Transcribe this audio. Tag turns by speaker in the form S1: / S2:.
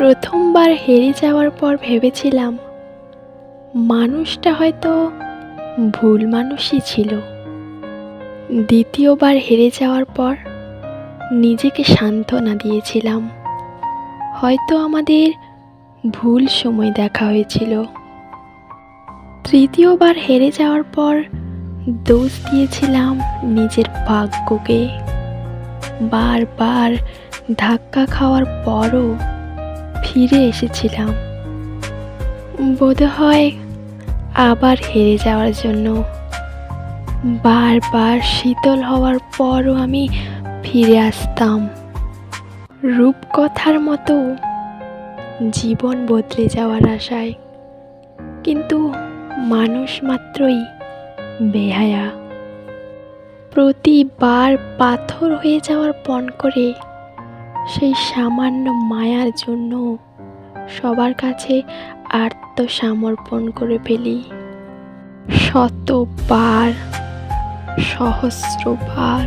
S1: প্রথমবার হেরে যাওয়ার পর ভেবেছিলাম মানুষটা হয়তো ভুল মানুষই ছিল। দ্বিতীয়বার হেরে যাওয়ার পর নিজেকে সান্ত্বনা দিয়েছিলাম, হয়তো আমাদের ভুল সময় দেখা হয়েছিল। তৃতীয়বার হেরে যাওয়ার পর দোষ দিয়েছিলাম নিজের ভাগ্যকে। বারবার ধাক্কা খাওয়ার পরও ফিরে এসেছিলাম, বোধহয় আবার হেরে যাওয়ার জন্য। বারবার শীতল হওয়ার পরও আমি ফিরে আসতাম, রূপকথার মতো জীবন বদলে যাওয়ার আশায়। কিন্তু মানুষ মাত্রই বেহায়া। প্রতিবার পাথর হয়ে যাওয়ার পণ করে সেই সামান্য মায়ার জন্য সবার কাছে আত্মসমর্পণ করে ফেলি। শতবার, সহস্রবার।